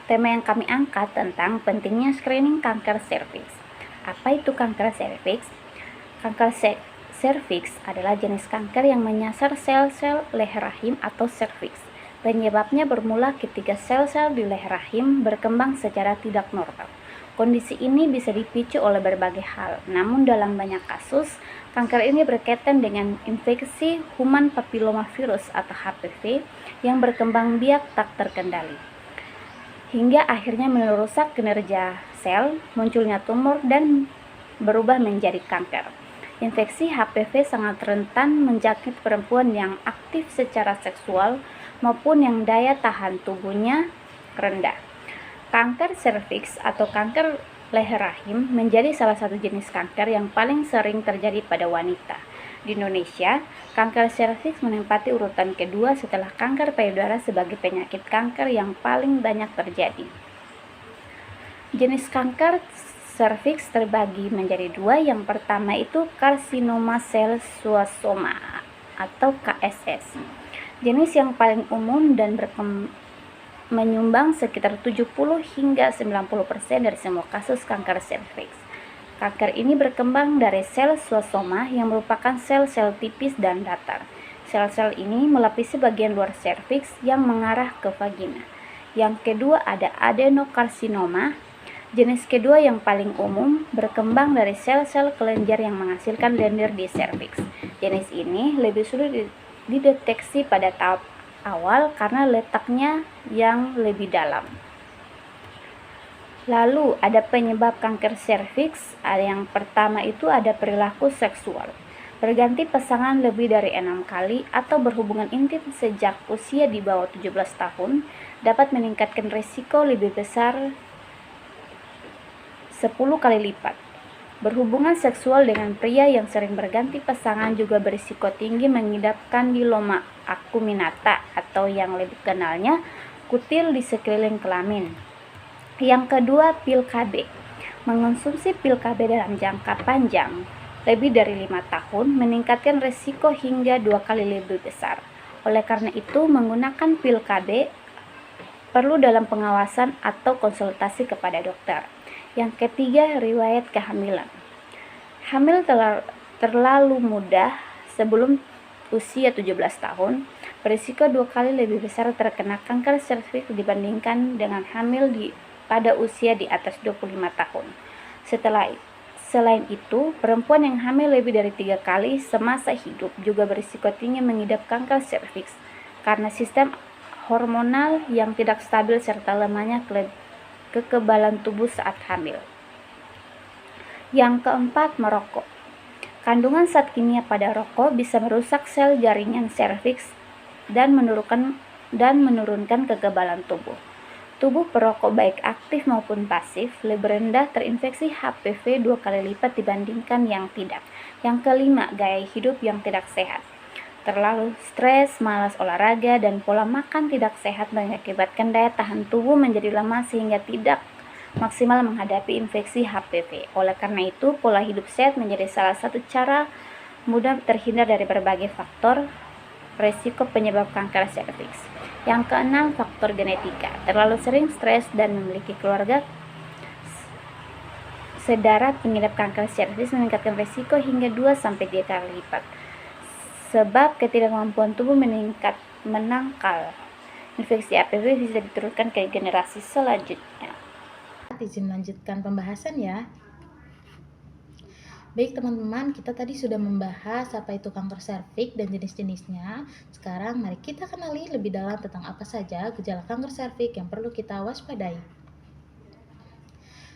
tema yang kami angkat tentang pentingnya screening kanker serviks. Apa itu kanker serviks? Kanker serviks adalah jenis kanker yang menyasar sel-sel leher rahim atau serviks. Penyebabnya bermula ketika sel-sel di leher rahim berkembang secara tidak normal. Kondisi ini bisa dipicu oleh berbagai hal, namun dalam banyak kasus, kanker ini berkaitan dengan infeksi human papillomavirus atau HPV yang berkembang biak tak terkendali, hingga akhirnya merusak kinerja sel, munculnya tumor, dan berubah menjadi kanker. Infeksi HPV sangat rentan menjangkit perempuan yang aktif secara seksual maupun yang daya tahan tubuhnya rendah. Kanker serviks atau kanker leher rahim menjadi salah satu jenis kanker yang paling sering terjadi pada wanita. Di Indonesia, kanker serviks menempati urutan kedua setelah kanker payudara sebagai penyakit kanker yang paling banyak terjadi. Jenis kanker serviks terbagi menjadi dua. Yang pertama itu karsinoma sel suasoma atau KSS. Jenis yang paling umum dan menyumbang sekitar 70 hingga 90% dari semua kasus kanker serviks. Kanker ini berkembang dari sel suasoma yang merupakan sel-sel tipis dan datar. Sel-sel ini melapisi bagian luar serviks yang mengarah ke vagina. Yang kedua ada adenokarsinoma. Jenis kedua yang paling umum berkembang dari sel-sel kelenjar yang menghasilkan lendir di serviks. Jenis ini lebih sulit dideteksi pada tahap awal karena letaknya yang lebih dalam. Lalu ada penyebab kanker serviks. Yang pertama itu ada perilaku seksual. Berganti pasangan lebih dari 6 kali atau berhubungan intim sejak usia di bawah 17 tahun dapat meningkatkan risiko lebih besar 10 kali lipat. Berhubungan seksual dengan pria yang sering berganti pasangan juga berisiko tinggi mengidap kandiloma acuminata atau yang lebih kenalnya kutil di sekeliling kelamin. Yang kedua, pil KB. Mengonsumsi pil KB dalam jangka panjang lebih dari 5 tahun meningkatkan risiko hingga 2 kali lebih besar. Oleh karena itu, menggunakan pil KB perlu dalam pengawasan atau konsultasi kepada dokter. Yang ketiga, riwayat kehamilan. Hamil terlalu muda sebelum usia 17 tahun berisiko 2 kali lebih besar terkena kanker serviks dibandingkan dengan hamil pada usia di atas 25 tahun. Selain itu, perempuan yang hamil lebih dari 3 kali semasa hidup juga berisiko tinggi mengidap kanker serviks karena sistem hormonal yang tidak stabil serta lemahnya kekebalan tubuh saat hamil. Yang keempat, merokok. Kandungan zat kimia pada rokok bisa merusak sel jaringan serviks dan menurunkan kekebalan tubuh. Tubuh perokok baik aktif maupun pasif lebih rendah terinfeksi HPV 2 kali lipat dibandingkan yang tidak. Yang kelima, gaya hidup yang tidak sehat. Terlalu stres, malas olahraga, dan pola makan tidak sehat mengakibatkan daya tahan tubuh menjadi lemah sehingga tidak maksimal menghadapi infeksi HPV. Oleh karena itu, pola hidup sehat menjadi salah satu cara mudah terhindar dari berbagai faktor risiko penyebab kanker serviks. Yang keenam, faktor genetika. Terlalu sering stres dan memiliki keluarga sedarat pengidap kanker serviks meningkatkan risiko hingga 2-3 kali lipat. Sebab ketidakmampuan tubuh menangkal infeksi HPV bisa diturunkan ke generasi selanjutnya. Izin lanjutkan pembahasan ya. Baik teman-teman, kita tadi sudah membahas apa itu kanker serviks dan jenis-jenisnya. Sekarang mari kita kenali lebih dalam tentang apa saja gejala kanker serviks yang perlu kita waspadai.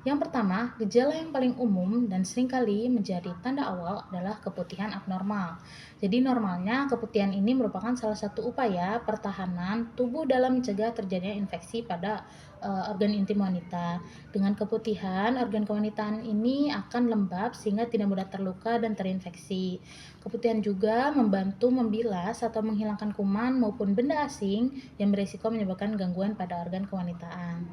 Yang pertama, gejala yang paling umum dan seringkali menjadi tanda awal adalah keputihan abnormal. Jadi normalnya keputihan ini merupakan salah satu upaya pertahanan tubuh dalam mencegah terjadinya infeksi pada organ intim wanita. Dengan keputihan, organ kewanitaan ini akan lembab sehingga tidak mudah terluka dan terinfeksi. Keputihan juga membantu membilas atau menghilangkan kuman maupun benda asing yang berisiko menyebabkan gangguan pada organ kewanitaan.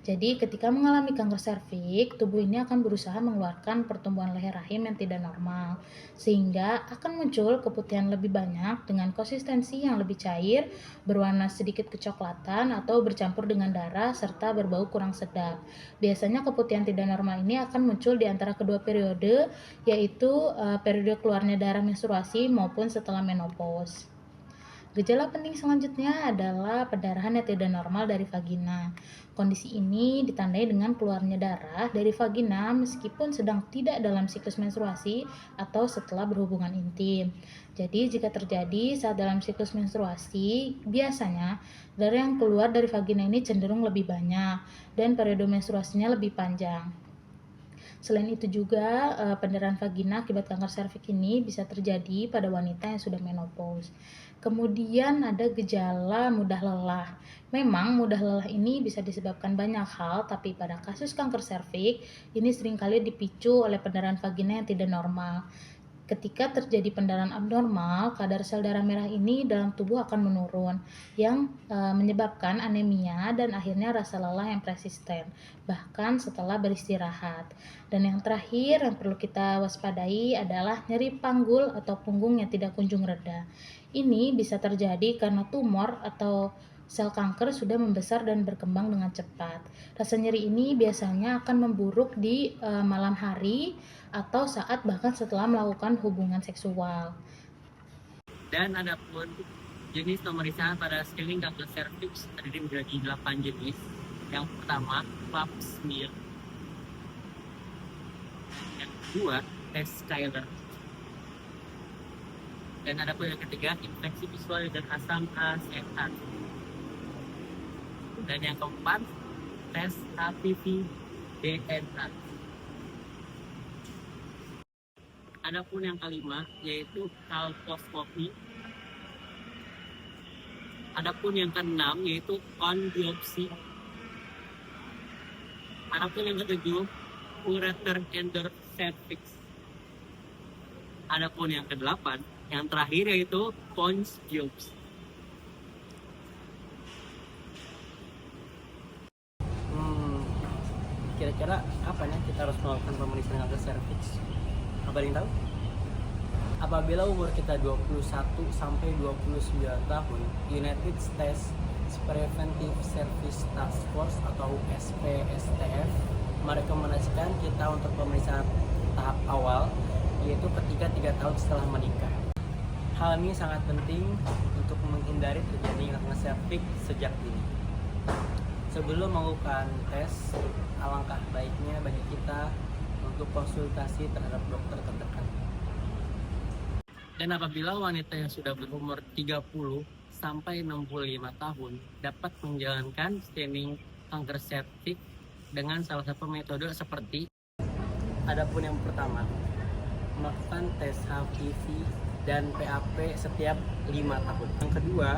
Jadi ketika mengalami kanker serviks, tubuh ini akan berusaha mengeluarkan pertumbuhan leher rahim yang tidak normal, sehingga akan muncul keputihan lebih banyak dengan konsistensi yang lebih cair, berwarna sedikit kecoklatan atau bercampur dengan darah serta berbau kurang sedap. Biasanya keputihan tidak normal ini akan muncul di antara kedua periode, yaitu periode keluarnya darah menstruasi maupun setelah menopause. Gejala penting selanjutnya adalah pendarahan yang tidak normal dari vagina. Kondisi ini ditandai dengan keluarnya darah dari vagina meskipun sedang tidak dalam siklus menstruasi atau setelah berhubungan intim. Jadi jika terjadi saat dalam siklus menstruasi, biasanya darah yang keluar dari vagina ini cenderung lebih banyak dan periode menstruasinya lebih panjang. Selain itu juga pendarahan vagina akibat kanker serviks ini bisa terjadi pada wanita yang sudah menopause. Kemudian ada gejala mudah lelah. Memang mudah lelah ini bisa disebabkan banyak hal, tapi pada kasus kanker serviks ini seringkali dipicu oleh pendarahan vagina yang tidak normal. Ketika terjadi pendarahan abnormal, kadar sel darah merah ini dalam tubuh akan menurun, yang menyebabkan anemia dan akhirnya rasa lelah yang persisten, bahkan setelah beristirahat. Dan yang terakhir yang perlu kita waspadai adalah nyeri panggul atau punggung yang tidak kunjung reda. Ini bisa terjadi karena tumor atau sel kanker sudah membesar dan berkembang dengan cepat. Rasa nyeri ini biasanya akan memburuk di malam hari atau saat bahkan setelah melakukan hubungan seksual. Dan ada pun jenis pemeriksaan pada screening kanker serviks terdiri menjadi 8 jenis. Yang pertama, pap smear. Yang kedua, tes Skyler. Dan ada pun yang ketiga, infeksi visual dan asam asetat. Dan yang keempat, tes HPV DNA. Adapun yang kelima yaitu kolposcopy. Adapun yang keenam yaitu konbiopsi. Adapun yang ketujuh ureter endocervix. Adapun yang kedelapan, yang terakhir yaitu Pons biopsi. Kira-kira kapan ya kita harus melakukan pemeriksaan kanker serviks? Apa yang tahu? Apabila umur kita 21 sampai 29 tahun, United States Preventive Service Task Force atau USPSTF merekomendasikan kita untuk pemeriksaan tahap awal, yaitu ketika 3 tahun setelah menikah. Hal ini sangat penting untuk menghindari terjadinya kanker serviks sejak dini. Sebelum melakukan tes, alangkah baiknya bagi kita untuk konsultasi terhadap dokter terdekat. Dan apabila wanita yang sudah berumur 30 sampai 65 tahun dapat menjalankan screening kanker serviks dengan salah satu metode seperti adapun yang pertama, melakukan tes HPV dan PAP setiap 5 tahun. Yang kedua,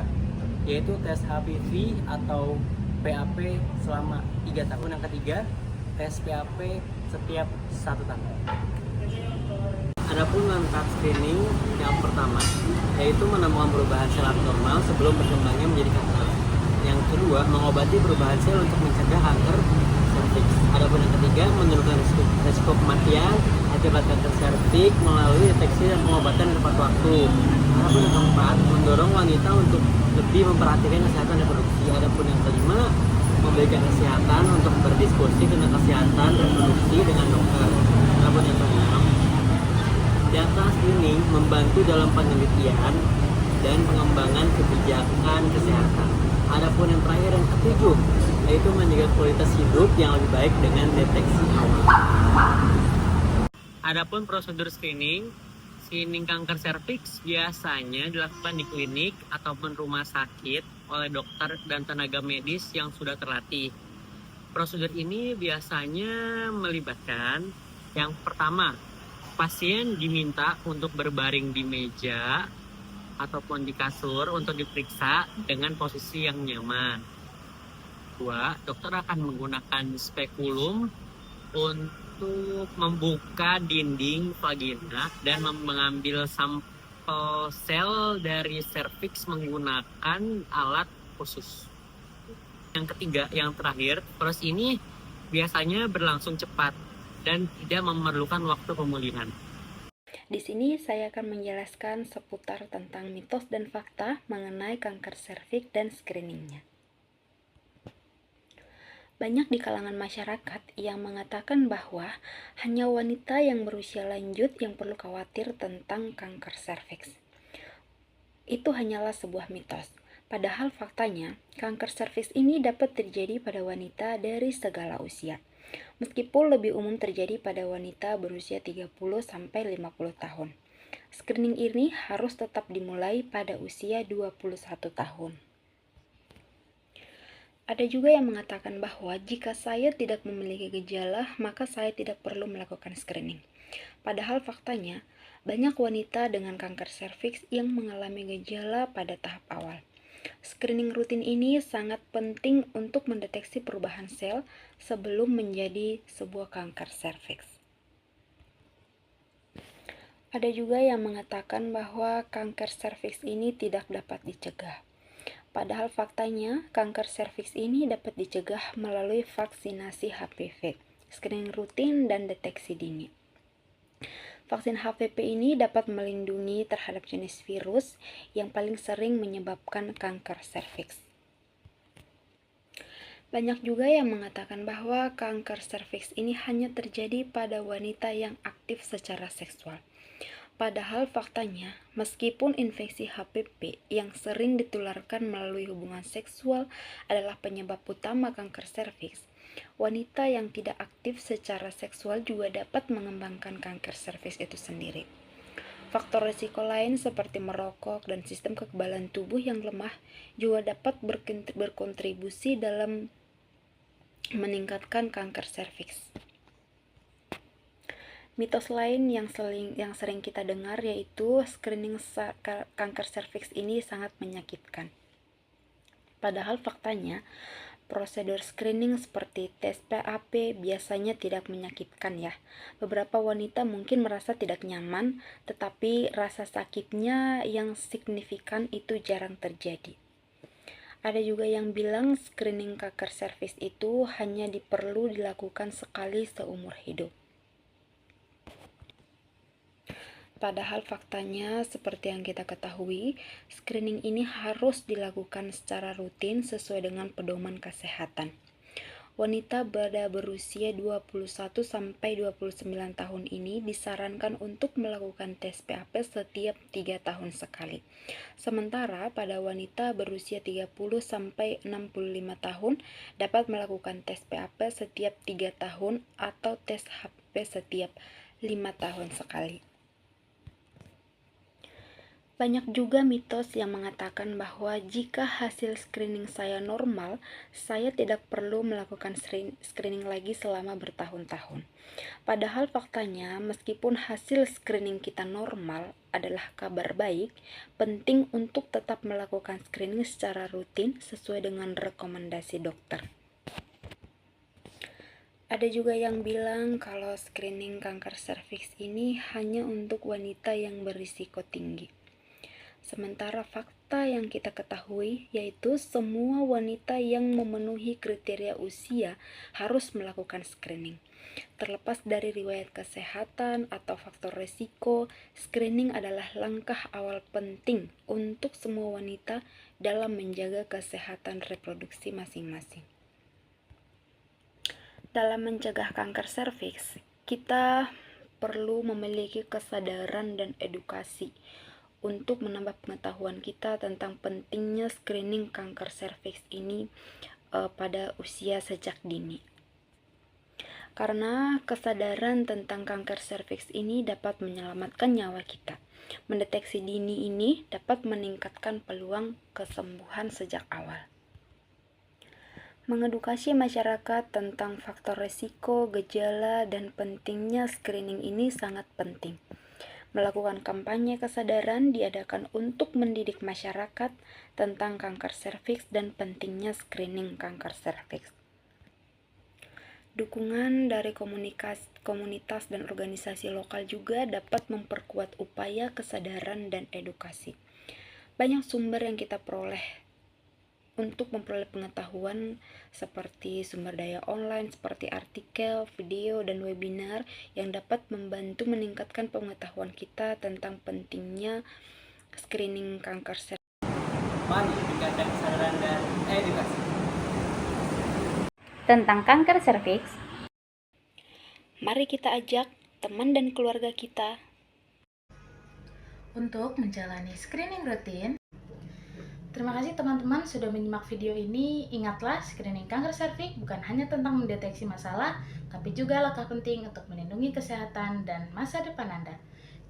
yaitu tes HPV atau PAP selama 3 tahun. Yang ketiga, tes PAP setiap 1 tahun. Adapun langkah screening yang pertama yaitu menemukan perubahan sel abnormal sebelum berkembangnya menjadi kanker. Yang kedua, mengobati perubahan sel untuk mencegah kanker serviks. Adapun yang ketiga, menurunkan risiko kematian akibat kanker serviks melalui deteksi dan pengobatan yang tepat waktu. Adapun yang keempat, mendorong wanita untuk lebih memperhatikan kesehatan reproduksi. Adapun yang kelima, memberikan kesehatan untuk berdiskusi tentang kesehatan reproduksi dengan dokter. Adapun yang keenam, data screening membantu dalam penelitian dan pengembangan kebijakan kesehatan. Adapun yang terakhir yang ketujuh, yaitu menjaga kualitas hidup yang lebih baik dengan deteksi awal. Adapun prosedur screening kanker serviks biasanya dilakukan di klinik ataupun rumah sakit oleh dokter dan tenaga medis yang sudah terlatih. Prosedur ini biasanya melibatkan yang pertama, pasien diminta untuk berbaring di meja ataupun di kasur untuk diperiksa dengan posisi yang nyaman. Kedua, dokter akan menggunakan spekulum untuk membuka dinding vagina dan mengambil sampel sel dari serviks menggunakan alat khusus. Yang ketiga, yang terakhir, proses ini biasanya berlangsung cepat dan tidak memerlukan waktu pemulihan. Di sini saya akan menjelaskan seputar tentang mitos dan fakta mengenai kanker serviks dan screeningnya. Banyak di kalangan masyarakat yang mengatakan bahwa hanya wanita yang berusia lanjut yang perlu khawatir tentang kanker serviks. Itu hanyalah sebuah mitos. Padahal faktanya, kanker serviks ini dapat terjadi pada wanita dari segala usia. Meskipun lebih umum terjadi pada wanita berusia 30-50 tahun. Screening ini harus tetap dimulai pada usia 21 tahun. Ada juga yang mengatakan bahwa jika saya tidak memiliki gejala, maka saya tidak perlu melakukan screening. Padahal faktanya, banyak wanita dengan kanker serviks yang mengalami gejala pada tahap awal. Screening rutin ini sangat penting untuk mendeteksi perubahan sel sebelum menjadi sebuah kanker serviks. Ada juga yang mengatakan bahwa kanker serviks ini tidak dapat dicegah. Padahal faktanya, kanker serviks ini dapat dicegah melalui vaksinasi HPV, screening rutin, dan deteksi dini. Vaksin HPV ini dapat melindungi terhadap jenis virus yang paling sering menyebabkan kanker serviks. Banyak juga yang mengatakan bahwa kanker serviks ini hanya terjadi pada wanita yang aktif secara seksual. Padahal faktanya, meskipun infeksi HPV yang sering ditularkan melalui hubungan seksual adalah penyebab utama kanker serviks, wanita yang tidak aktif secara seksual juga dapat mengembangkan kanker serviks itu sendiri. Faktor risiko lain seperti merokok dan sistem kekebalan tubuh yang lemah juga dapat berkontribusi dalam meningkatkan kanker serviks. Mitos lain yang sering kita dengar yaitu screening kanker serviks ini sangat menyakitkan. Padahal faktanya, prosedur screening seperti tes PAP biasanya tidak menyakitkan ya. Beberapa wanita mungkin merasa tidak nyaman, tetapi rasa sakitnya yang signifikan itu jarang terjadi. Ada juga yang bilang screening kanker serviks itu hanya perlu dilakukan sekali seumur hidup. Padahal faktanya, seperti yang kita ketahui, screening ini harus dilakukan secara rutin sesuai dengan pedoman kesehatan. Wanita pada berusia 21-29 tahun ini disarankan untuk melakukan tes PAP setiap 3 tahun sekali. Sementara pada wanita berusia 30-65 tahun dapat melakukan tes PAP setiap 3 tahun atau tes HPV setiap 5 tahun sekali. Banyak juga mitos yang mengatakan bahwa jika hasil screening saya normal, saya tidak perlu melakukan screening lagi selama bertahun-tahun. Padahal faktanya, meskipun hasil screening kita normal adalah kabar baik, penting untuk tetap melakukan screening secara rutin sesuai dengan rekomendasi dokter. Ada juga yang bilang kalau screening kanker serviks ini hanya untuk wanita yang berisiko tinggi. Sementara fakta yang kita ketahui yaitu semua wanita yang memenuhi kriteria usia harus melakukan screening. Terlepas dari riwayat kesehatan atau faktor risiko, screening adalah langkah awal penting untuk semua wanita dalam menjaga kesehatan reproduksi masing-masing. Dalam mencegah kanker serviks, kita perlu memiliki kesadaran dan edukasi untuk menambah pengetahuan kita tentang pentingnya screening kanker serviks ini pada usia sejak dini. Karena kesadaran tentang kanker serviks ini dapat menyelamatkan nyawa kita. Mendeteksi dini ini dapat meningkatkan peluang kesembuhan sejak awal. Mengedukasi masyarakat tentang faktor risiko, gejala, dan pentingnya screening ini sangat penting. Melakukan kampanye kesadaran diadakan untuk mendidik masyarakat tentang kanker serviks dan pentingnya screening kanker serviks. Dukungan dari komunitas dan organisasi lokal juga dapat memperkuat upaya kesadaran dan edukasi. Banyak sumber yang kita peroleh untuk memperoleh pengetahuan seperti sumber daya online, seperti artikel, video, dan webinar yang dapat membantu meningkatkan pengetahuan kita tentang pentingnya screening kanker serviks. Mari tingkatkan kesadaran dan edukasi. Tentang kanker serviks, Mari kita ajak teman dan keluarga kita untuk menjalani screening rutin. Terima kasih teman-teman sudah menyimak video ini. Ingatlah, screening kanker serviks bukan hanya tentang mendeteksi masalah, tapi juga langkah penting untuk melindungi kesehatan dan masa depan Anda.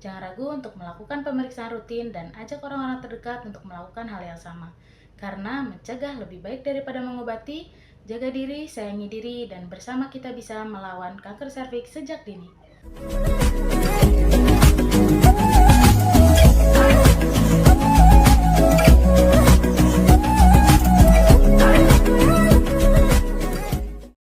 Jangan ragu untuk melakukan pemeriksaan rutin dan ajak orang-orang terdekat untuk melakukan hal yang sama. Karena mencegah lebih baik daripada mengobati. Jaga diri, sayangi diri, dan bersama kita bisa melawan kanker serviks sejak dini.